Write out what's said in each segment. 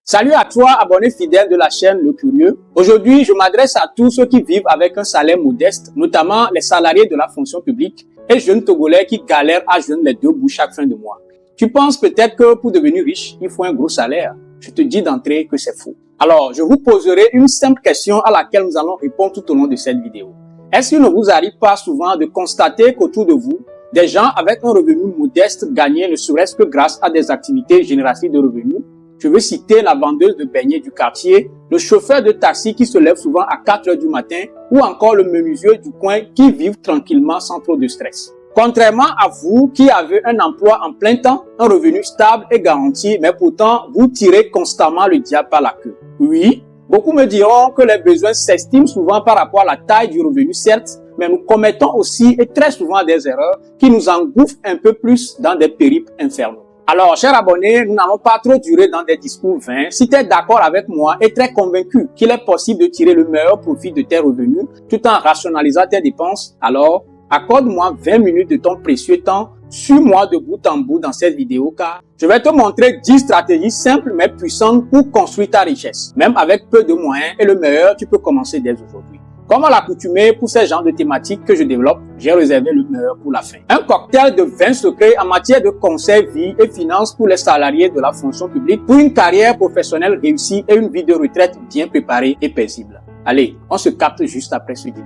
Salut à toi, abonné fidèle de la chaîne Le Curieux. Aujourd'hui, je m'adresse à tous ceux qui vivent avec un salaire modeste, notamment les salariés de la fonction publique et jeunes Togolais qui galèrent à joindre les deux bouts chaque fin de mois. Tu penses peut-être que pour devenir riche, il faut un gros salaire. Je te dis d'entrée que c'est faux. Alors, je vous poserai une simple question à laquelle nous allons répondre tout au long de cette vidéo. Est-ce qu'il ne vous arrive pas souvent de constater qu'autour de vous, des gens avec un revenu modeste gagnaient ne serait-ce que grâce à des activités génératrices de revenus? Je veux citer la vendeuse de beignets du quartier, le chauffeur de taxi qui se lève souvent à 4 heures du matin ou encore le menuisier du coin qui vivent tranquillement sans trop de stress. Contrairement à vous qui avez un emploi en plein temps, un revenu stable et garanti, mais pourtant vous tirez constamment le diable par la queue. Oui, beaucoup me diront que les besoins s'estiment souvent par rapport à la taille du revenu, certes, mais nous commettons aussi et très souvent des erreurs qui nous engouffrent un peu plus dans des périples infernaux. Alors, chers abonnés, nous n'allons pas trop durer dans des discours vains. Si tu es d'accord avec moi et très convaincu qu'il est possible de tirer le meilleur profit de tes revenus tout en rationalisant tes dépenses, alors accorde-moi 20 minutes de ton précieux temps. Suis-moi de bout en bout dans cette vidéo car je vais te montrer 10 stratégies simples mais puissantes pour construire ta richesse. Même avec peu de moyens et le meilleur, tu peux commencer dès aujourd'hui. Comme à l'accoutumée pour ces genres de thématiques que je développe, j'ai réservé le meilleur pour la fin. Un cocktail de 20 secrets en matière de conseils, vie et finances pour les salariés de la fonction publique pour une carrière professionnelle réussie et une vie de retraite bien préparée et paisible. Allez, on se capte juste après ce vidéo.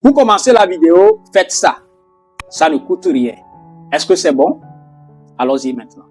Pour commencer la vidéo, faites ça. Ça ne coûte rien. Est-ce que c'est bon? Allons-y maintenant.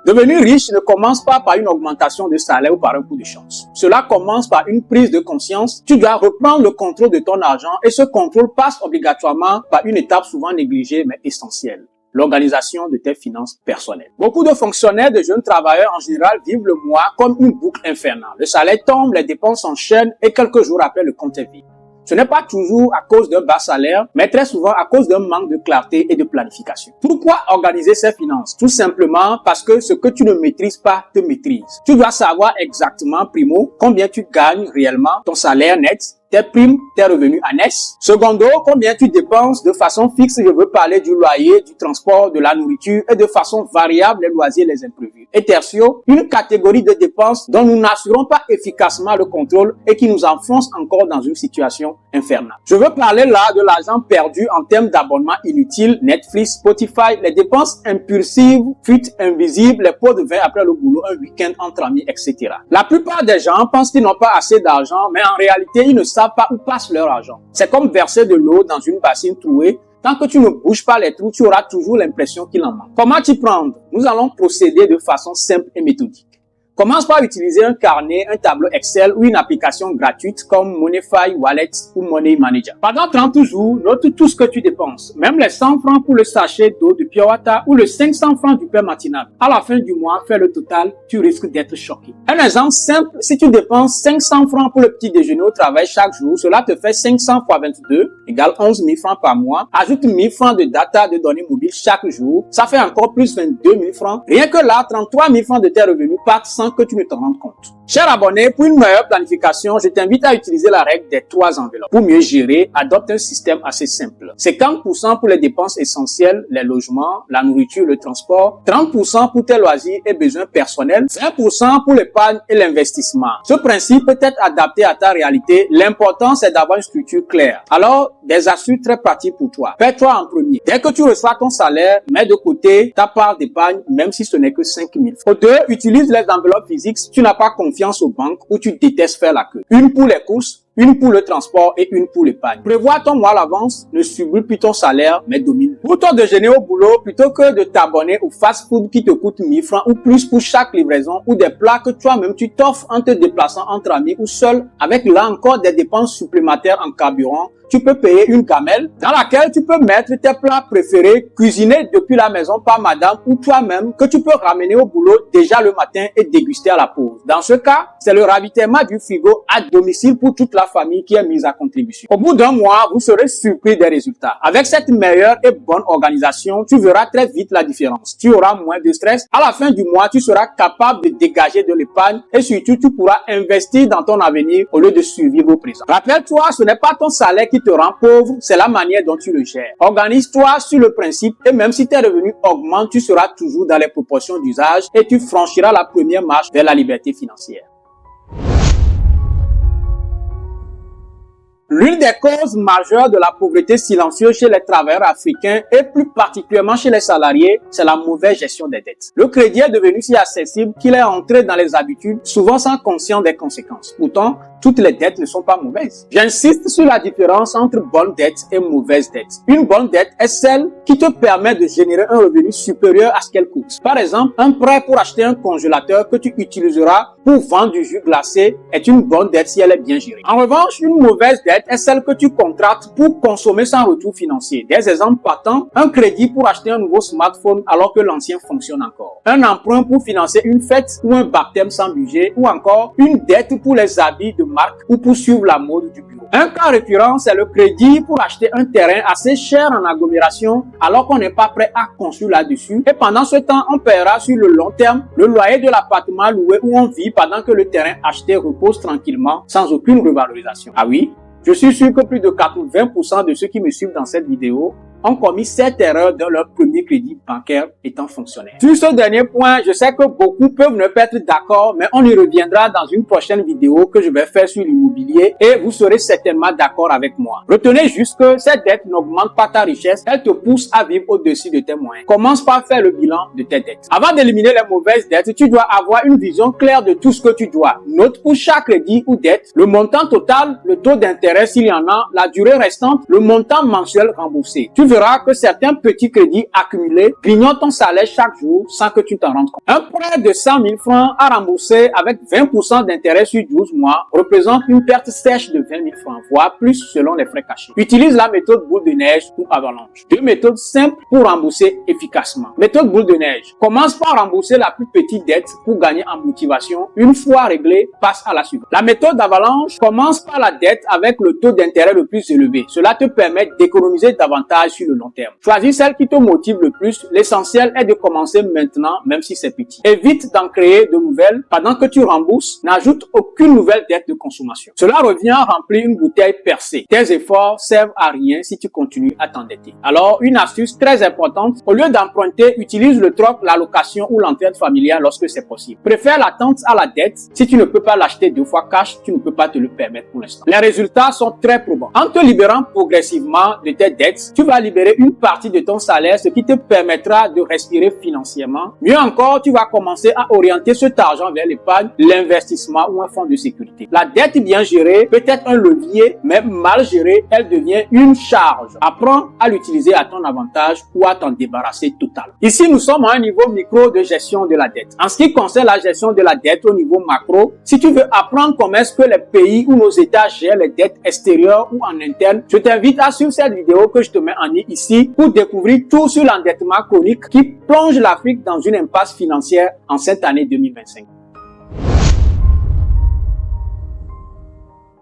Devenir riche ne commence pas par une augmentation de salaire ou par un coup de chance. Cela commence par une prise de conscience. Tu dois reprendre le contrôle de ton argent et ce contrôle passe obligatoirement par une étape souvent négligée mais essentielle. L'organisation de tes finances personnelles. Beaucoup de fonctionnaires, de jeunes travailleurs en général vivent le mois comme une boucle infernale. Le salaire tombe, les dépenses s'enchaînent et quelques jours après le compte est vide. Ce n'est pas toujours à cause d'un bas salaire, mais très souvent à cause d'un manque de clarté et de planification. Pourquoi organiser ses finances? Tout simplement parce que ce que tu ne maîtrises pas te maîtrise. Tu dois savoir exactement, primo, combien tu gagnes réellement, ton salaire net, tes primes, tes revenus annexes. Secondo, combien tu dépenses de façon fixe, je veux parler du loyer, du transport, de la nourriture et de façon variable les loisirs, les imprévus. Et tertio, une catégorie de dépenses dont nous n'assurons pas efficacement le contrôle et qui nous enfonce encore dans une situation infernale. Je veux parler là de l'argent perdu en termes d'abonnements inutiles, Netflix, Spotify, les dépenses impulsives, fuites invisibles, les pots de vin après le boulot, un week-end entre amis, etc. La plupart des gens pensent qu'ils n'ont pas assez d'argent, mais en réalité, ils ne savent pas où passe leur argent. C'est comme verser de l'eau dans une bassine trouée. Tant que tu ne bouges pas les trous, tu auras toujours l'impression qu'il en manque. Comment t'y prendre? Nous allons procéder de façon simple et méthodique. Commence par utiliser un carnet, un tableau Excel ou une application gratuite comme Moneyfy, Wallet ou Money Manager. Pendant 30 jours, note tout ce que tu dépenses, même les 100 francs pour le sachet d'eau de Pure Water ou le 500 francs du pain matinal. À la fin du mois, fais le total, tu risques d'être choqué. Un exemple simple, si tu dépenses 500 francs pour le petit déjeuner au travail chaque jour, cela te fait 500 fois 22, égale 11 000 francs par mois. Ajoute 1000 francs de data de données mobiles chaque jour, ça fait encore plus 22 000 francs. Rien que là, 33 000 francs de tes revenus partent sans que tu ne t'en rendes compte. Cher abonné, pour une meilleure planification, je t'invite à utiliser la règle des 3 enveloppes. Pour mieux gérer, adopte un système assez simple. 50% pour les dépenses essentielles, les logements, la nourriture, le transport, 30% pour tes loisirs et besoins personnels, 20% pour l'épargne et l'investissement. Ce principe peut être adapté à ta réalité. L'important, c'est d'avoir une structure claire. Alors, des astuces très pratiques pour toi. Paie-toi en premier. Dès que tu reçois ton salaire, mets de côté ta part d'épargne, même si ce n'est que 5 000 francs. 2, utilise les enveloppes physiques si tu n'as pas confiance aux banques ou tu détestes faire la queue. Une pour les courses, une pour le transport et une pour l'épargne. Prévois ton mois à l'avance, ne subis plus ton salaire, mais domine. Pour ton déjeuner au boulot, plutôt que de t'abonner au fast-food qui te coûte 1000 francs ou plus pour chaque livraison ou des plats que toi-même tu t'offres en te déplaçant entre amis ou seul, avec là encore des dépenses supplémentaires en carburant, tu peux payer une gamelle dans laquelle tu peux mettre tes plats préférés cuisinés depuis la maison par madame ou toi-même que tu peux ramener au boulot déjà le matin et déguster à la pause. Dans ce cas, c'est le ravitaillement du frigo à domicile pour toute la famille qui est mise à contribution. Au bout d'un mois, vous serez surpris des résultats. Avec cette meilleure et bonne organisation, tu verras très vite la différence. Tu auras moins de stress. À la fin du mois, tu seras capable de dégager de l'épargne et surtout, tu pourras investir dans ton avenir au lieu de survivre au présent. Rappelle-toi, ce n'est pas ton salaire qui te rend pauvre, c'est la manière dont tu le gères. Organise-toi sur le principe et même si tes revenus augmentent, tu seras toujours dans les proportions d'usage et tu franchiras la première marche vers la liberté financière. L'une des causes majeures de la pauvreté silencieuse chez les travailleurs africains et plus particulièrement chez les salariés, c'est la mauvaise gestion des dettes. Le crédit est devenu si accessible qu'il est entré dans les habitudes, souvent sans conscience des conséquences. Pourtant, toutes les dettes ne sont pas mauvaises. J'insiste sur la différence entre bonne dette et mauvaise dette. Une bonne dette est celle qui te permet de générer un revenu supérieur à ce qu'elle coûte. Par exemple, un prêt pour acheter un congélateur que tu utiliseras pour vendre du jus glacé est une bonne dette si elle est bien gérée. En revanche, une mauvaise dette est celle que tu contractes pour consommer sans retour financier. Des exemples patents, un crédit pour acheter un nouveau smartphone alors que l'ancien fonctionne encore. Un emprunt pour financer une fête ou un baptême sans budget ou encore une dette pour les habits de marque ou pour suivre la mode du bureau. Un cas récurrent, c'est le crédit pour acheter un terrain assez cher en agglomération alors qu'on n'est pas prêt à construire là-dessus et pendant ce temps, on paiera sur le long terme le loyer de l'appartement loué où on vit pendant que le terrain acheté repose tranquillement sans aucune revalorisation. Ah oui? Je suis sûr que plus de 80% de ceux qui me suivent dans cette vidéo ont commis cette erreur dans leur premier crédit bancaire étant fonctionnaire. Sur ce dernier point, je sais que beaucoup peuvent ne pas être d'accord, mais on y reviendra dans une prochaine vidéo que je vais faire sur l'immobilier et vous serez certainement d'accord avec moi. Retenez juste que cette dette n'augmente pas ta richesse, elle te pousse à vivre au-dessus de tes moyens. Commence par faire le bilan de tes dettes. Avant d'éliminer les mauvaises dettes, tu dois avoir une vision claire de tout ce que tu dois. Note pour chaque crédit ou dette, le montant total, le taux d'intérêt s'il y en a, la durée restante, le montant mensuel remboursé. Tu verras que certains petits crédits accumulés grignotent ton salaire chaque jour sans que tu t'en rendes compte. Un prêt de 100 000 francs à rembourser avec 20% d'intérêt sur 12 mois représente une perte sèche de 20 000 francs, voire plus selon les frais cachés. Utilise la méthode boule de neige ou avalanche. Deux méthodes simples pour rembourser efficacement. Méthode boule de neige. Commence par rembourser la plus petite dette pour gagner en motivation. Une fois réglée, passe à la suivante. La méthode avalanche commence par la dette avec le taux d'intérêt le plus élevé. Cela te permet d'économiser davantage sur le long terme. Choisis celle qui te motive le plus. L'essentiel est de commencer maintenant, même si c'est petit. Évite d'en créer de nouvelles. Pendant que tu rembourses, n'ajoute aucune nouvelle dette de consommation. Cela revient à remplir une bouteille percée. Tes efforts servent à rien si tu continues à t'endetter. Alors, une astuce très importante, au lieu d'emprunter, utilise le troc, la location ou l'entraide familiale lorsque c'est possible. Préfère l'attente à la dette. Si tu ne peux pas l'acheter 2 fois cash, tu ne peux pas te le permettre pour l'instant. Les résultats sont très probants. En te libérant progressivement de tes dettes, tu vas libérer une partie de ton salaire, ce qui te permettra de respirer financièrement. Mieux encore, tu vas commencer à orienter cet argent vers l'épargne, l'investissement ou un fonds de sécurité. La dette bien gérée peut être un levier, mais mal gérée, elle devient une charge. Apprends à l'utiliser à ton avantage ou à t'en débarrasser totalement. Ici, nous sommes à un niveau micro de gestion de la dette. En ce qui concerne la gestion de la dette au niveau macro, si tu veux apprendre comment est-ce que les pays ou nos États gèrent les dettes extérieures ou en interne, je t'invite à suivre cette vidéo que je te mets en ligne ici pour découvrir tout sur l'endettement chronique qui plonge l'Afrique dans une impasse financière en cette année 2025.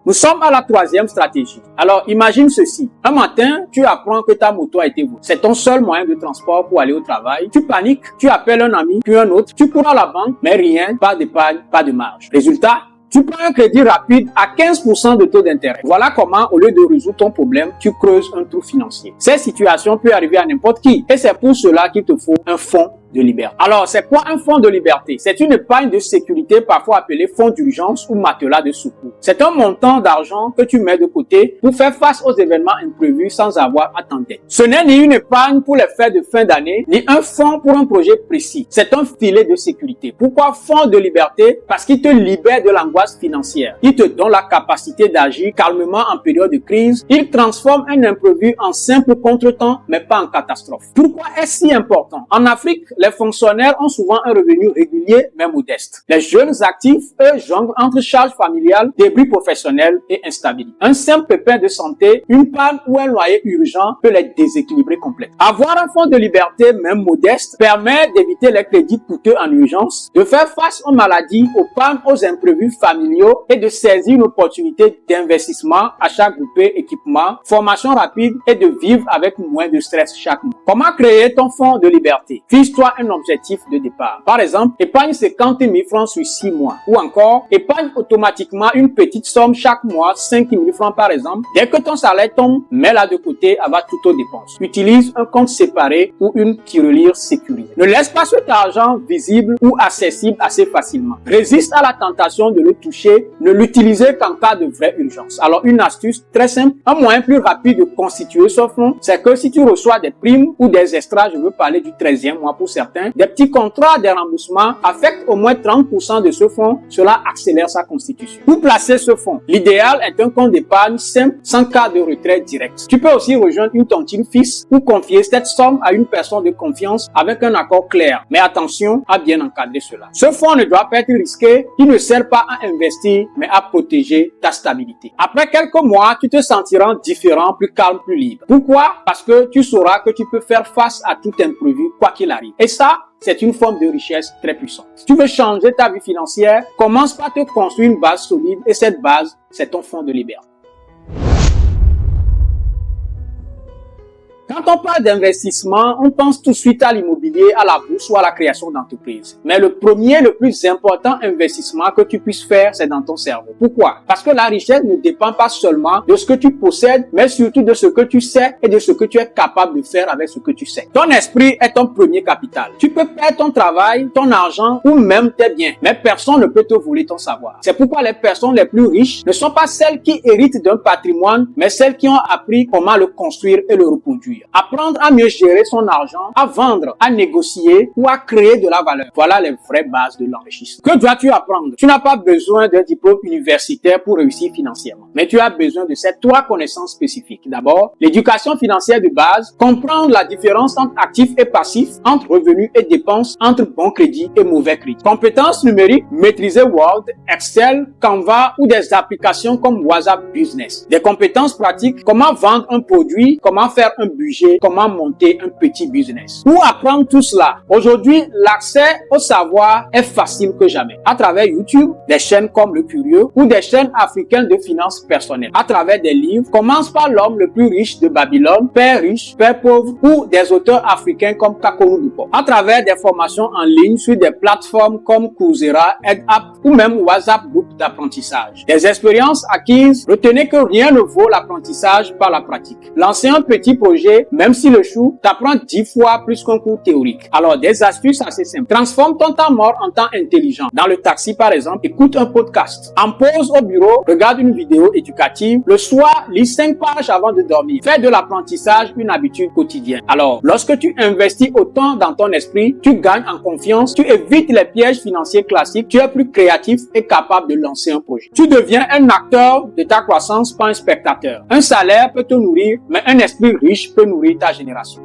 Nous sommes à la 3e stratégie. Alors, imagine ceci. Un matin, tu apprends que ta moto a été volée. C'est ton seul moyen de transport pour aller au travail. Tu paniques, tu appelles un ami, puis un autre. Tu cours à la banque, mais rien, pas d'épargne, pas de marge. Résultat, tu prends un crédit rapide à 15% de taux d'intérêt. Voilà comment, au lieu de résoudre ton problème, tu creuses un trou financier. Cette situation peut arriver à n'importe qui. Et c'est pour cela qu'il te faut un fonds de liberté. Alors, c'est quoi un fonds de liberté? C'est une épargne de sécurité, parfois appelée fonds d'urgence ou matelas de secours. C'est un montant d'argent que tu mets de côté pour faire face aux événements imprévus sans avoir à t'endetter. Ce n'est ni une épargne pour les fêtes de fin d'année, ni un fonds pour un projet précis. C'est un filet de sécurité. Pourquoi fonds de liberté? Parce qu'il te libère de l'angoisse financière. Il te donne la capacité d'agir calmement en période de crise. Il transforme un imprévu en simple contretemps, mais pas en catastrophe. Pourquoi est-ce si important? En Afrique, les fonctionnaires ont souvent un revenu régulier mais modeste. Les jeunes actifs, eux, jonglent entre charges familiales, débris professionnels et instabilité. Un simple pépin de santé, une panne ou un loyer urgent peut les déséquilibrer complètement. Avoir un fonds de liberté, même modeste, permet d'éviter les crédits coûteux en urgence, de faire face aux maladies, aux pannes, aux imprévus familiaux et de saisir une opportunité d'investissement, achat groupé, équipement, formation rapide et de vivre avec moins de stress chaque mois. Comment créer ton fonds de liberté? Fixe-toi un objectif de départ. Par exemple, épargne 50 000 francs sur 6 mois. Ou encore, épargne automatiquement une petite somme chaque mois, 5 000 francs par exemple. Dès que ton salaire tombe, mets-la de côté avant toutes aux dépenses. Utilise un compte séparé ou une tirelire sécurisée. Ne laisse pas cet argent visible ou accessible assez facilement. Résiste à la tentation de le toucher. Ne l'utilisez qu'en cas de vraie urgence. Alors, une astuce très simple, un moyen plus rapide de constituer ce fonds, c'est que si tu reçois des primes ou des extras, je veux parler du 13e mois pour certains, des petits contrats, des remboursements, affectent au moins 30% de ce fonds, cela accélère sa constitution. Pour placer ce fonds, l'idéal est un compte d'épargne simple, sans cas de retrait direct. Tu peux aussi rejoindre une tontine fixe ou confier cette somme à une personne de confiance avec un accord clair. Mais attention à bien encadrer cela. Ce fonds ne doit pas être risqué, il ne sert pas à investir, mais à protéger ta stabilité. Après quelques mois, tu te sentiras différent, plus calme, plus libre. Pourquoi? Parce que tu sauras que tu peux faire face à tout imprévu, quoi qu'il arrive. Et ça, c'est une forme de richesse très puissante. Si tu veux changer ta vie financière, commence par te construire une base solide et cette base, c'est ton fonds de liberté. Quand on parle d'investissement, on pense tout de suite à l'immobilier, à la bourse ou à la création d'entreprises. Mais le premier, le plus important investissement que tu puisses faire, c'est dans ton cerveau. Pourquoi? Parce que la richesse ne dépend pas seulement de ce que tu possèdes, mais surtout de ce que tu sais et de ce que tu es capable de faire avec ce que tu sais. Ton esprit est ton premier capital. Tu peux perdre ton travail, ton argent ou même tes biens, mais personne ne peut te voler ton savoir. C'est pourquoi les personnes les plus riches ne sont pas celles qui héritent d'un patrimoine, mais celles qui ont appris comment le construire et le reproduire. Apprendre à mieux gérer son argent, à vendre, à négocier ou à créer de la valeur. Voilà les vraies bases de l'enrichissement. Que dois-tu apprendre? Tu n'as pas besoin d'un diplôme universitaire pour réussir financièrement, mais tu as besoin de ces 3 connaissances spécifiques. D'abord, l'éducation financière de base, comprendre la différence entre actifs et passifs, entre revenus et dépenses, entre bon crédit et mauvais crédit. Compétences numériques, maîtriser Word, Excel, Canva ou des applications comme WhatsApp Business. Des compétences pratiques, comment vendre un produit, comment faire un budget, comment monter un petit business. Pour apprendre tout cela, aujourd'hui, l'accès au savoir est facile que jamais. À travers YouTube, des chaînes comme Le Curieux ou des chaînes africaines de finances personnelles. À travers des livres, commence par L'homme le plus riche de Babylone, Père riche, Père pauvre ou des auteurs africains comme Kakonou Dupo. À travers des formations en ligne sur des plateformes comme Coursera, EdApp ou même WhatsApp Group d'apprentissage. Des expériences acquises, retenez que rien ne vaut l'apprentissage par la pratique. Lancer un petit projet, même s'il échoue, t'apprends 10 fois plus qu'un cours théorique. Alors, des astuces assez simples. Transforme ton temps mort en temps intelligent. Dans le taxi, par exemple, écoute un podcast. En pause au bureau, regarde une vidéo éducative. Le soir, lis 5 pages avant de dormir. Fais de l'apprentissage une habitude quotidienne. Alors, lorsque tu investis autant dans ton esprit, tu gagnes en confiance, tu évites les pièges financiers classiques, tu es plus créatif et capable de lancer un projet. Tu deviens un acteur de ta croissance, pas un spectateur. Un salaire peut te nourrir, mais un esprit riche peut nourrir ta génération.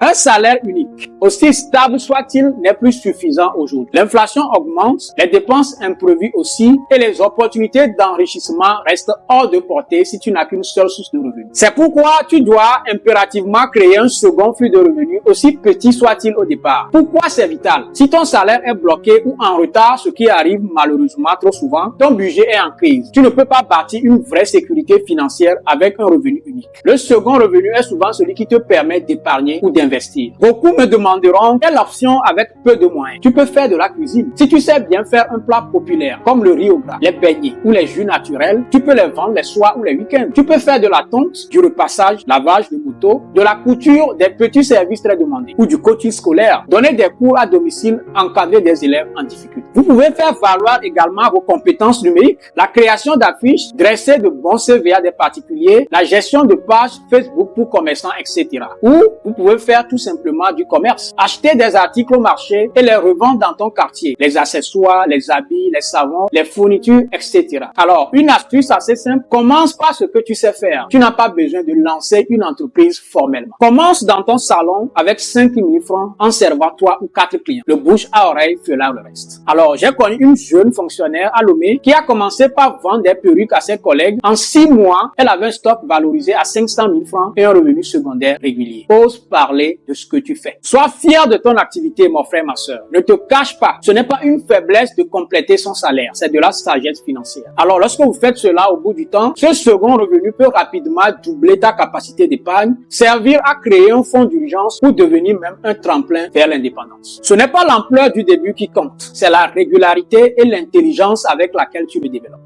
Un salaire unique, aussi stable soit-il, n'est plus suffisant aujourd'hui. L'inflation augmente, les dépenses imprévues aussi, et les opportunités d'enrichissement restent hors de portée si tu n'as qu'une seule source de revenus. C'est pourquoi tu dois impérativement créer un second flux de revenus, aussi petit soit-il au départ. Pourquoi c'est vital? Si ton salaire est bloqué ou en retard, ce qui arrive malheureusement trop souvent, ton budget est en crise. Tu ne peux pas bâtir une vraie sécurité financière avec un revenu unique. Le second revenu est souvent celui qui te permet d'épargner ou d'investir. Beaucoup me demanderont quelle option avec peu de moyens. Tu peux faire de la cuisine. Si tu sais bien faire un plat populaire comme le riz au gras, les beignets ou les jus naturels, tu peux les vendre les soirs ou les week-ends. Tu peux faire de la tonte, du repassage, lavage de moto, de la couture, des petits services très demandés ou du coaching scolaire, donner des cours à domicile, encadrer des élèves en difficulté. Vous pouvez faire valoir également vos compétences numériques, la création d'affiches, dresser de bons CV à des particuliers, la gestion de pages Facebook pour commerçants, etc. Ou vous pouvez faire faire tout simplement du commerce. Acheter des articles au marché et les revendre dans ton quartier. Les accessoires, les habits, les savons, les fournitures, etc. Alors, une astuce assez simple, commence par ce que tu sais faire. Tu n'as pas besoin de lancer une entreprise formellement. Commence dans ton salon avec 5 000 francs en servant 3 ou 4 clients. Le bouche à oreille fera le reste. Alors, j'ai connu une jeune fonctionnaire à Lomé qui a commencé par vendre des perruques à ses collègues. En 6 mois, elle avait un stock valorisé à 500 000 francs et un revenu secondaire régulier. Ose parler de ce que tu fais. Sois fier de ton activité, mon frère, ma soeur. Ne te cache pas. Ce n'est pas une faiblesse de compléter son salaire. C'est de la sagesse financière. Alors, lorsque vous faites cela au bout du temps, ce second revenu peut rapidement doubler ta capacité d'épargne, servir à créer un fonds d'urgence ou devenir même un tremplin vers l'indépendance. Ce n'est pas l'ampleur du début qui compte. C'est la régularité et l'intelligence avec laquelle tu le développes.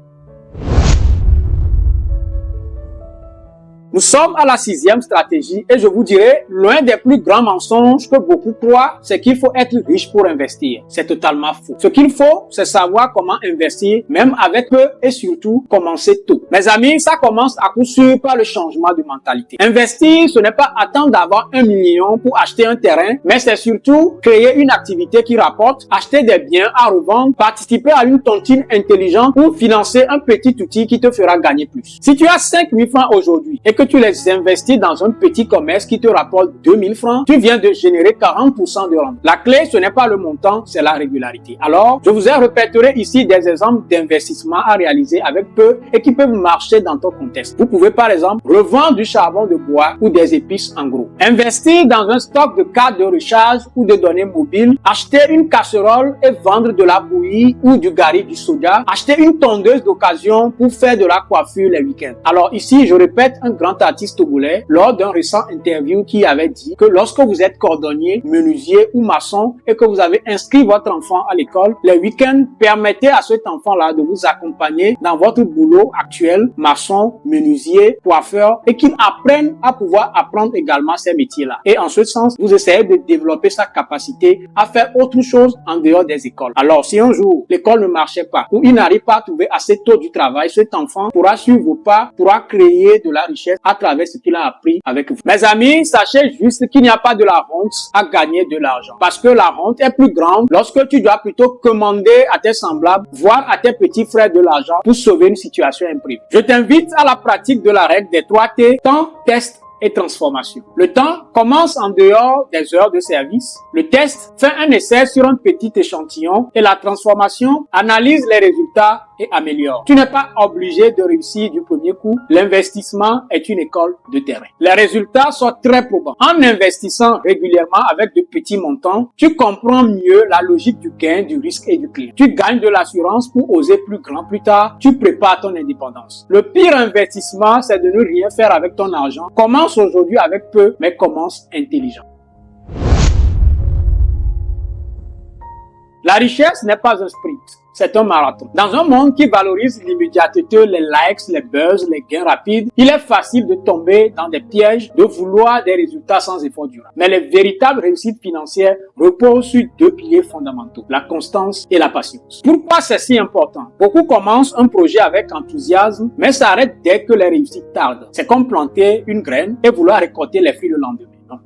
Nous sommes à la 6e stratégie et je vous dirais, l'un des plus grands mensonges que beaucoup croient, c'est qu'il faut être riche pour investir. C'est totalement faux. Ce qu'il faut, c'est savoir comment investir, même avec peu et surtout commencer tôt. Mes amis, ça commence à coup sûr par le changement de mentalité. Investir, ce n'est pas attendre d'avoir 1 million pour acheter un terrain, mais c'est surtout créer une activité qui rapporte, acheter des biens à revendre, participer à une tontine intelligente ou financer un petit outil qui te fera gagner plus. Si tu as 5 000 francs aujourd'hui et que tu les investis dans un petit commerce qui te rapporte 2 000 francs, tu viens de générer 40% de rente. La clé, ce n'est pas le montant, c'est la régularité. Alors, je vous ai répété ici des exemples d'investissements à réaliser avec peu et qui peuvent marcher dans ton contexte. Vous pouvez par exemple revendre du charbon de bois ou des épices en gros. Investir dans un stock de cartes de recharge ou de données mobiles, acheter une casserole et vendre de la bouillie ou du gari du soda, acheter une tondeuse d'occasion pour faire de la coiffure les week-ends. Alors ici, je répète un grand artiste togolais lors d'un récent interview qui avait dit que lorsque vous êtes cordonnier, menuisier ou maçon et que vous avez inscrit votre enfant à l'école, les week-ends permettez à cet enfant-là de vous accompagner dans votre boulot actuel, maçon, menuisier, coiffeur, et qu'il apprenne à pouvoir apprendre également ces métiers-là. Et en ce sens, vous essayez de développer sa capacité à faire autre chose en dehors des écoles. Alors, si un jour l'école ne marchait pas ou il n'arrive pas à trouver assez tôt du travail, cet enfant pourra suivre vos pas, pourra créer de la richesse à travers ce qu'il a appris avec vous. Mes amis, sachez juste qu'il n'y a pas de la honte à gagner de l'argent. Parce que la honte est plus grande lorsque tu dois plutôt commander à tes semblables, voire à tes petits frères de l'argent pour sauver une situation imprévue. Je t'invite à la pratique de la règle des 3 T, temps, test et transformation. Le temps commence en dehors des heures de service. Le test fait un essai sur un petit échantillon et la transformation analyse les résultats et améliore. Tu n'es pas obligé de réussir du premier coup. L'investissement est une école de terrain. Les résultats sont très probants. En investissant régulièrement avec de petits montants, tu comprends mieux la logique du gain, du risque et du client. Tu gagnes de l'assurance pour oser plus grand plus tard. Tu prépares ton indépendance. Le pire investissement, c'est de ne rien faire avec ton argent. Commence aujourd'hui avec peu, mais commence intelligent. La richesse n'est pas un sprint, c'est un marathon. Dans un monde qui valorise l'immédiateté, les likes, les buzz, les gains rapides, il est facile de tomber dans des pièges, de vouloir des résultats sans effort durable. Mais les véritables réussites financières reposent sur 2 piliers fondamentaux, la constance et la patience. Pourquoi c'est si important? Beaucoup commencent un projet avec enthousiasme, mais s'arrêtent dès que les réussites tardent. C'est comme planter une graine et vouloir récolter les fruits le lendemain. Non.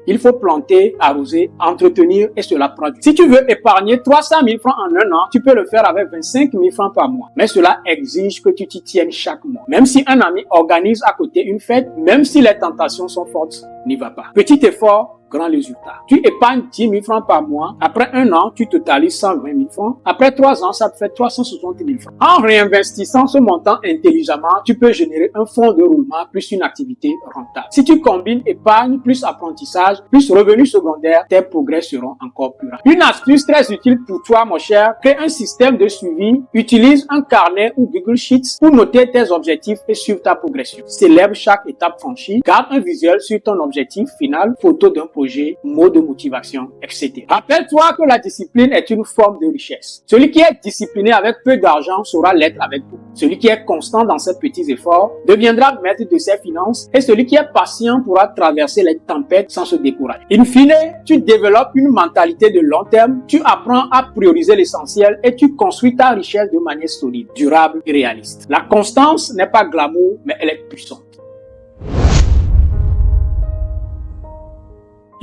Il faut planter, arroser, entretenir et cela prend du temps. Si tu veux épargner 300 000 francs en un an, tu peux le faire avec 25 000 francs par mois. Mais cela exige que tu t'y tiennes chaque mois. Même si un ami organise à côté une fête, même si les tentations sont fortes, n'y va pas. Petit effort, grand résultat. Tu épargnes 10 000 francs par mois. Après un an, tu totalises 120 000 francs. Après 3 ans, ça te fait 360 000 francs. En réinvestissant ce montant intelligemment, tu peux générer un fonds de roulement plus une activité rentable. Si tu combines épargne plus apprentissage plus revenus secondaires, tes progrès seront encore plus rapides. Une astuce très utile pour toi, mon cher, crée un système de suivi. Utilise un carnet ou Google Sheets pour noter tes objectifs et suivre ta progression. Célèbre chaque étape franchie. Garde un visuel sur ton objectif final, photo d'un projet, mots de motivation, etc. Rappelle-toi que la discipline est une forme de richesse. Celui qui est discipliné avec peu d'argent saura l'être avec beaucoup. Celui qui est constant dans ses petits efforts deviendra maître de ses finances et celui qui est patient pourra traverser les tempêtes sans se décourager. In fine, tu développes une mentalité de long terme, tu apprends à prioriser l'essentiel et tu construis ta richesse de manière solide, durable et réaliste. La constance n'est pas glamour, mais elle est puissante.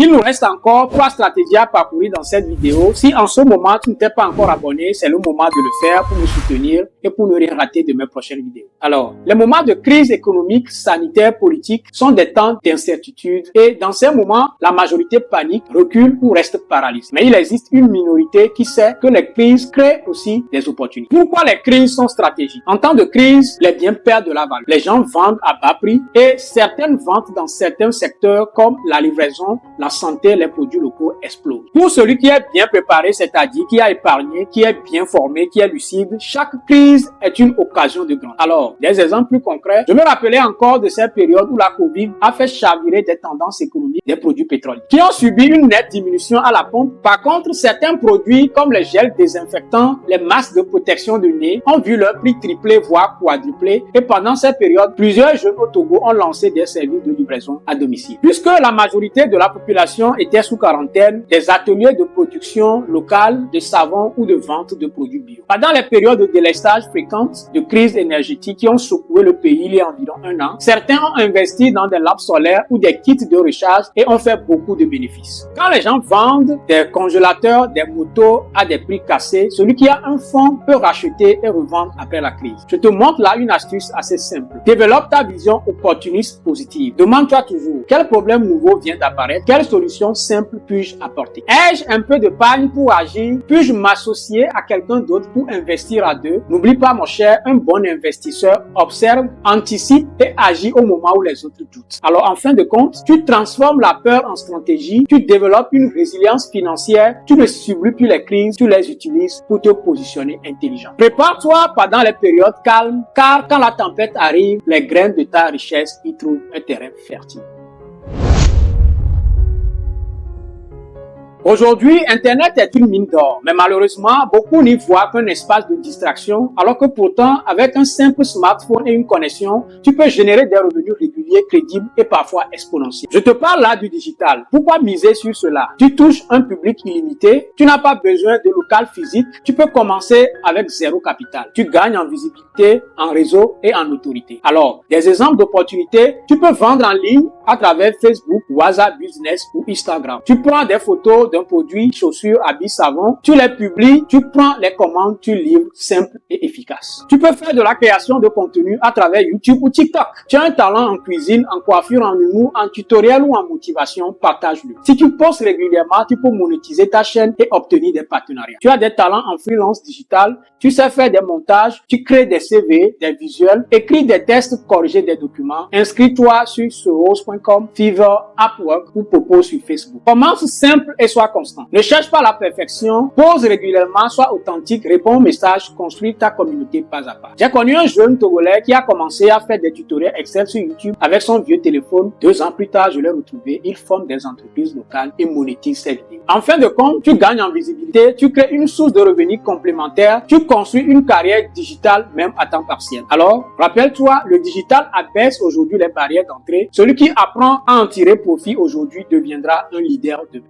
Il nous reste encore 3 stratégies à parcourir dans cette vidéo. Si en ce moment tu ne t'es pas encore abonné, c'est le moment de le faire pour me soutenir et pour ne rien rater de mes prochaines vidéos. Alors, les moments de crise économique, sanitaire, politique sont des temps d'incertitude et dans ces moments, la majorité panique, recule ou reste paralysée. Mais il existe une minorité qui sait que les crises créent aussi des opportunités. Pourquoi les crises sont stratégiques? En temps de crise, les biens perdent de la valeur. Les gens vendent à bas prix et certaines ventes dans certains secteurs comme la livraison, la santé, les produits locaux explosent. Pour celui qui est bien préparé, c'est-à-dire qui a épargné, qui est bien formé, qui est lucide, chaque crise est une occasion de grandeur. Alors, des exemples plus concrets, je me rappelais encore de cette période où la Covid a fait chavirer des tendances économiques des produits pétroliers, qui ont subi une nette diminution à la pompe. Par contre, certains produits comme les gels désinfectants, les masques de protection du nez ont vu leur prix tripler voire quadrupler et pendant cette période, plusieurs jeunes au Togo ont lancé des services de livraison à domicile. Puisque la majorité de la population était sous quarantaine, des ateliers de production locale de savon ou de vente de produits bio. Pendant les périodes de délestage fréquentes, de crises énergétiques qui ont secoué le pays il y a environ un an, certains ont investi dans des lampes solaires ou des kits de recharge et ont fait beaucoup de bénéfices. Quand les gens vendent des congélateurs, des motos à des prix cassés, celui qui a un fonds peut racheter et revendre après la crise. Je te montre là une astuce assez simple. Développe ta vision opportuniste positive. Demande-toi toujours, quel problème nouveau vient d'apparaître? Quelle solution simple puis-je apporter? Ai-je un peu de pagne pour agir? Puis-je m'associer à quelqu'un d'autre pour investir à deux? N'oublie pas, mon cher, un bon investisseur observe, anticipe et agit au moment où les autres doutent. Alors, en fin de compte, tu transformes la peur en stratégie, tu développes une résilience financière, tu ne subis plus les crises, tu les utilises pour te positionner intelligent. Prépare-toi pendant les périodes calmes, car quand la tempête arrive, les graines de ta richesse y trouvent un terrain fertile. Aujourd'hui, Internet est une mine d'or, mais malheureusement, beaucoup n'y voient qu'un espace de distraction, alors que pourtant, avec un simple smartphone et une connexion, tu peux générer des revenus réguliers, crédibles et parfois exponentiels. Je te parle là du digital. Pourquoi miser sur cela? Tu touches un public illimité, tu n'as pas besoin de local physique, tu peux commencer avec zéro capital. Tu gagnes en visibilité, en réseau et en autorité. Alors, des exemples d'opportunités, tu peux vendre en ligne à travers Facebook, WhatsApp Business ou Instagram. Tu prends des photos d'un produit, chaussures, habits, savon, tu les publies, tu prends les commandes, tu livres, simple et efficace. Tu peux faire de la création de contenu à travers YouTube ou TikTok. Tu as un talent en cuisine, en coiffure, en humour, en tutoriel ou en motivation, partage-le. Si tu postes régulièrement, tu peux monétiser ta chaîne et obtenir des partenariats. Tu as des talents en freelance digital, tu sais faire des montages, tu crées des CV, des visuels, écris des tests, corriger des documents, inscris-toi sur Soros.com, Fiverr, Upwork ou propose sur Facebook. Commence simple et sois constant. Ne cherche pas la perfection, pose régulièrement, sois authentique, réponds aux messages, construis ta communauté pas à pas. J'ai connu un jeune Togolais qui a commencé à faire des tutoriels Excel sur YouTube avec son vieux téléphone. 2 ans plus tard, je l'ai retrouvé. Il forme des entreprises locales et monétise ses vidéos. En fin de compte, tu gagnes en visibilité, tu crées une source de revenus complémentaire, tu construis une carrière digitale même à temps partiel. Alors, rappelle-toi, le digital abaisse aujourd'hui les barrières d'entrée. Celui qui apprend à en tirer profit aujourd'hui deviendra un leader demain.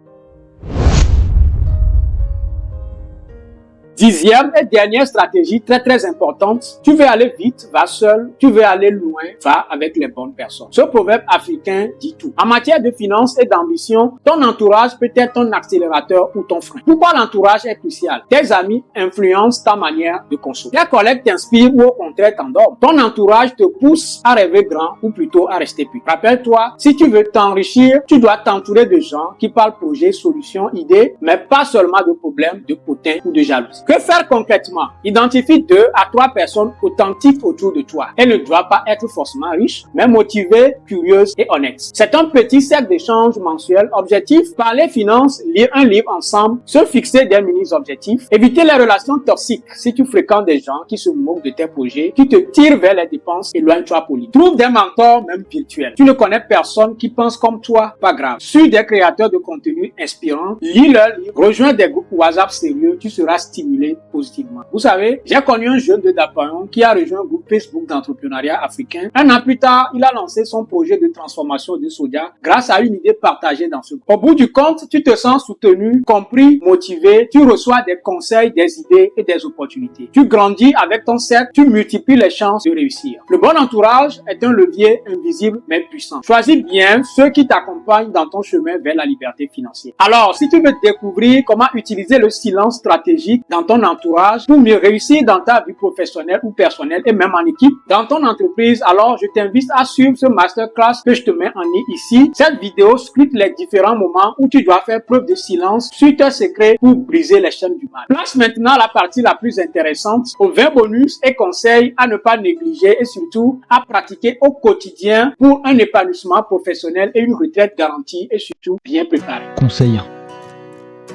10e et dernière stratégie très importante, tu veux aller vite, va seul, tu veux aller loin, va avec les bonnes personnes. Ce proverbe africain dit tout. En matière de finances et d'ambition, ton entourage peut être ton accélérateur ou ton frein. Pourquoi l'entourage est crucial? Tes amis influencent ta manière de consommer. Tes collègues t'inspirent ou au contraire t'endorment. Ton entourage te pousse à rêver grand ou plutôt à rester petit. Rappelle-toi, si tu veux t'enrichir, tu dois t'entourer de gens qui parlent projet, solutions, idées, mais pas seulement de problèmes, de potins ou de jalousie. Que faire concrètement? Identifie 2 à 3 personnes authentiques autour de toi. Elles ne doivent pas être forcément riches, mais motivées, curieuses et honnêtes. C'est un petit cercle d'échange mensuel. Objectif, parler finances, lire un livre ensemble, se fixer des mini-objectifs, éviter les relations toxiques. Si tu fréquentes des gens qui se moquent de tes projets, qui te tirent vers les dépenses, éloigne-toi poli. Trouve des mentors, même virtuels. Tu ne connais personne qui pense comme toi, pas grave. Suis des créateurs de contenu inspirants, lis leurs livres, rejoins des groupes WhatsApp sérieux, tu seras stimulé positivement. Vous savez, j'ai connu un jeune de Dapayon qui a rejoint un groupe Facebook d'entrepreneuriat africain. Un an plus tard, il a lancé son projet de transformation de soja grâce à une idée partagée dans ce groupe. Au bout du compte, tu te sens soutenu, compris, motivé, tu reçois des conseils, des idées et des opportunités. Tu grandis avec ton cercle, tu multiplies les chances de réussir. Le bon entourage est un levier invisible mais puissant. Choisis bien ceux qui t'accompagnent dans ton chemin vers la liberté financière. Alors, si tu veux découvrir comment utiliser le silence stratégique dans ton entourage pour mieux réussir dans ta vie professionnelle ou personnelle et même en équipe, dans ton entreprise, alors je t'invite à suivre ce masterclass que je te mets en ligne ici. Cette vidéo scrute les différents moments où tu dois faire preuve de silence sur tes secrets pour briser les chaînes du mal. Place maintenant la partie la plus intéressante aux 20 bonus et conseils à ne pas négliger et surtout à pratiquer au quotidien pour un épanouissement professionnel et une retraite garantie et surtout bien préparée. Conseil 1.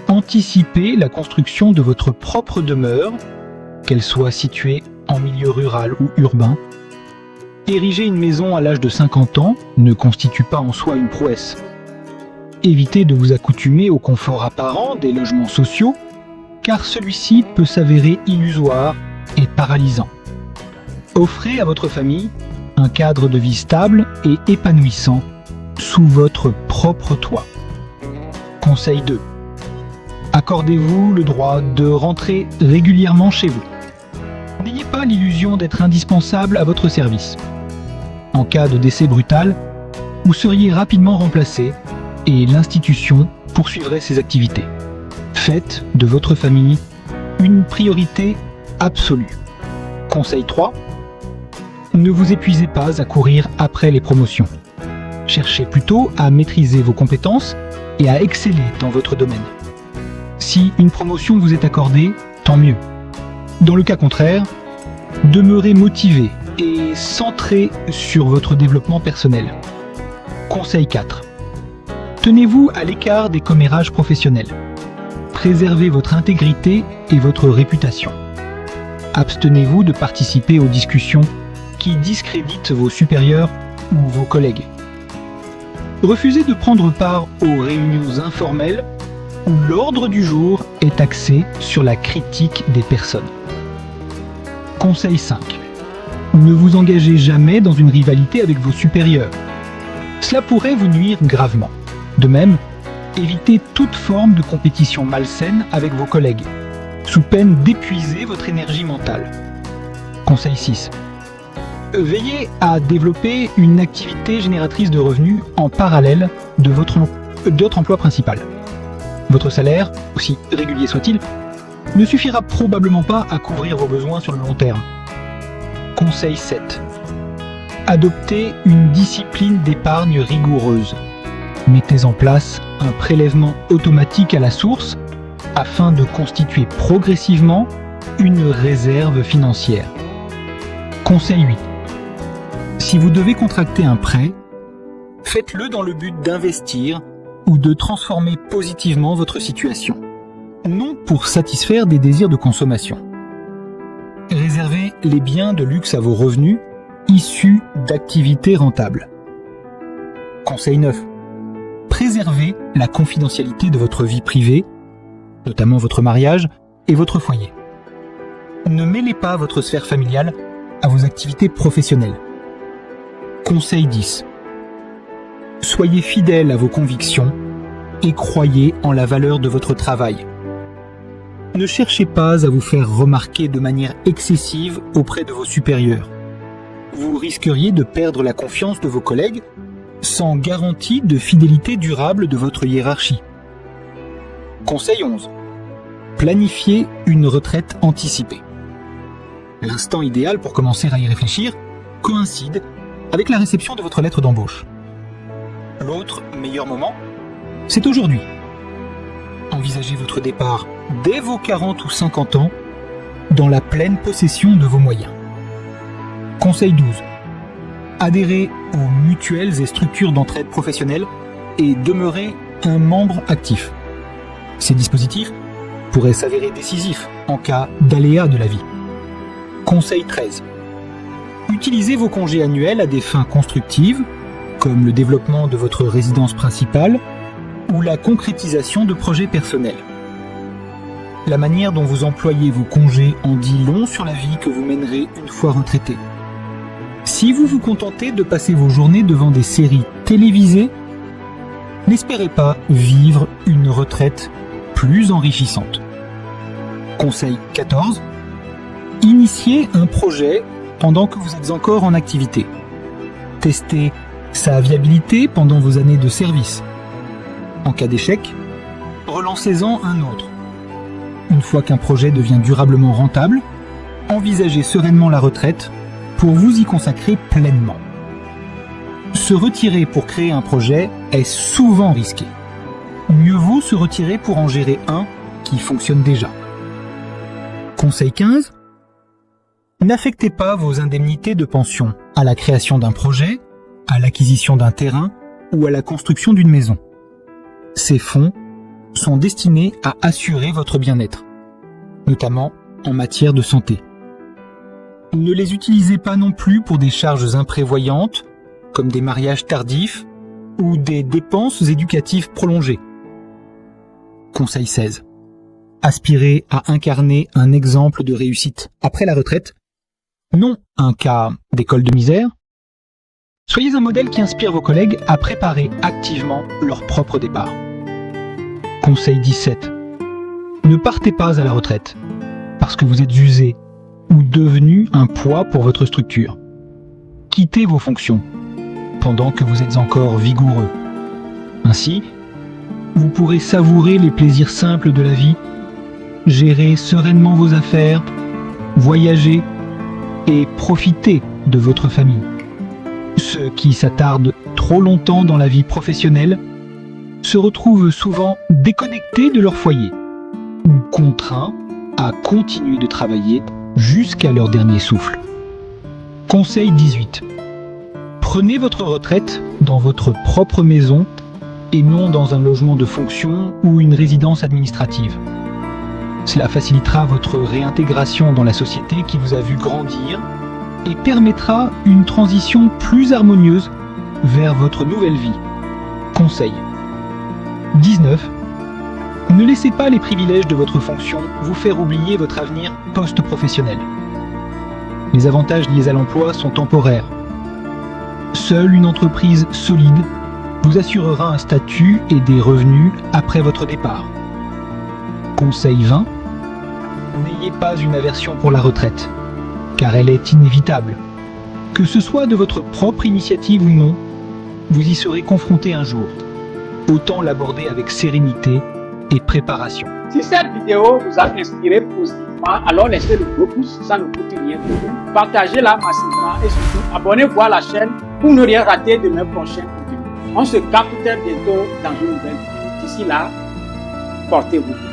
Anticipez la construction de votre propre demeure, qu'elle soit située en milieu rural ou urbain. Ériger une maison à l'âge de 50 ans ne constitue pas en soi une prouesse. Évitez de vous accoutumer au confort apparent des logements sociaux, car celui-ci peut s'avérer illusoire et paralysant. Offrez à votre famille un cadre de vie stable et épanouissant sous votre propre toit. Conseil 2. Accordez-vous le droit de rentrer régulièrement chez vous. N'ayez pas l'illusion d'être indispensable à votre service. En cas de décès brutal, vous seriez rapidement remplacé et l'institution poursuivrait ses activités. Faites de votre famille une priorité absolue. Conseil 3. Ne vous épuisez pas à courir après les promotions. Cherchez plutôt à maîtriser vos compétences et à exceller dans votre domaine. Si une promotion vous est accordée, tant mieux. Dans le cas contraire, demeurez motivé et centré sur votre développement personnel. Conseil 4. Tenez-vous à l'écart des commérages professionnels. Préservez votre intégrité et votre réputation. Abstenez-vous de participer aux discussions qui discréditent vos supérieurs ou vos collègues. Refusez de prendre part aux réunions informelles où l'ordre du jour est axé sur la critique des personnes. Conseil 5. Ne vous engagez jamais dans une rivalité avec vos supérieurs. Cela pourrait vous nuire gravement. De même, évitez toute forme de compétition malsaine avec vos collègues, sous peine d'épuiser votre énergie mentale. Conseil 6. Veillez à développer une activité génératrice de revenus en parallèle de votre emploi principal. Votre salaire, aussi régulier soit-il, ne suffira probablement pas à couvrir vos besoins sur le long terme. Conseil 7. Adoptez une discipline d'épargne rigoureuse. Mettez en place un prélèvement automatique à la source afin de constituer progressivement une réserve financière. Conseil 8. Si vous devez contracter un prêt, faites-le dans le but d'investir ou de transformer positivement votre situation, non pour satisfaire des désirs de consommation. Réservez les biens de luxe à vos revenus issus d'activités rentables. Conseil 9. Préservez la confidentialité de votre vie privée, notamment votre mariage et votre foyer. Ne mêlez pas votre sphère familiale à vos activités professionnelles. Conseil 10. Soyez fidèle à vos convictions et croyez en la valeur de votre travail. Ne cherchez pas à vous faire remarquer de manière excessive auprès de vos supérieurs. Vous risqueriez de perdre la confiance de vos collègues sans garantie de fidélité durable de votre hiérarchie. Conseil 11. Planifiez une retraite anticipée. L'instant idéal pour commencer à y réfléchir coïncide avec la réception de votre lettre d'embauche. L'autre meilleur moment, c'est aujourd'hui. Envisagez votre départ dès vos 40 ou 50 ans dans la pleine possession de vos moyens. Conseil 12. Adhérez aux mutuelles et structures d'entraide professionnelle et demeurez un membre actif. Ces dispositifs pourraient s'avérer décisifs en cas d'aléa de la vie. Conseil 13. Utilisez vos congés annuels à des fins constructives, comme le développement de votre résidence principale ou la concrétisation de projets personnels. La manière dont vous employez vos congés en dit long sur la vie que vous mènerez une fois retraité. Si vous vous contentez de passer vos journées devant des séries télévisées, n'espérez pas vivre une retraite plus enrichissante. Conseil 14. Initiez un projet pendant que vous êtes encore en activité. Testez sa viabilité pendant vos années de service. En cas d'échec, relancez-en un autre. Une fois qu'un projet devient durablement rentable, envisagez sereinement la retraite pour vous y consacrer pleinement. Se retirer pour créer un projet est souvent risqué. Mieux vaut se retirer pour en gérer un qui fonctionne déjà. Conseil 15. N'affectez pas vos indemnités de pension à la création d'un projet, à l'acquisition d'un terrain ou à la construction d'une maison. Ces fonds sont destinés à assurer votre bien-être, notamment en matière de santé. Ne les utilisez pas non plus pour des charges imprévoyantes, comme des mariages tardifs ou des dépenses éducatives prolongées. Conseil 16. Aspirez à incarner un exemple de réussite après la retraite, non un cas d'école de misère. Soyez un modèle qui inspire vos collègues à préparer activement leur propre départ. Conseil 17. Ne partez pas à la retraite parce que vous êtes usé ou devenu un poids pour votre structure. Quittez vos fonctions pendant que vous êtes encore vigoureux. Ainsi, vous pourrez savourer les plaisirs simples de la vie, gérer sereinement vos affaires, voyager et profiter de votre famille. Ceux qui s'attardent trop longtemps dans la vie professionnelle se retrouvent souvent déconnectés de leur foyer ou contraints à continuer de travailler jusqu'à leur dernier souffle. Conseil 18. Prenez votre retraite dans votre propre maison et non dans un logement de fonction ou une résidence administrative. Cela facilitera votre réintégration dans la société qui vous a vu grandir et permettra une transition plus harmonieuse vers votre nouvelle vie. Conseil 19. Ne laissez pas les privilèges de votre fonction vous faire oublier votre avenir post-professionnel. Les avantages liés à l'emploi sont temporaires. Seule une entreprise solide vous assurera un statut et des revenus après votre départ. Conseil 20. N'ayez pas une aversion pour la retraite, car elle est inévitable. Que ce soit de votre propre initiative ou non, vous y serez confronté un jour. Autant l'aborder avec sérénité et préparation. Si cette vidéo vous a inspiré positivement, alors laissez le gros pouce, ça ne coûte rien pour vous. Partagez-la massivement et surtout abonnez-vous à la chaîne pour ne rien rater de mes prochains contenus. On se capte très bientôt dans une nouvelle vidéo. D'ici là, portez-vous bien.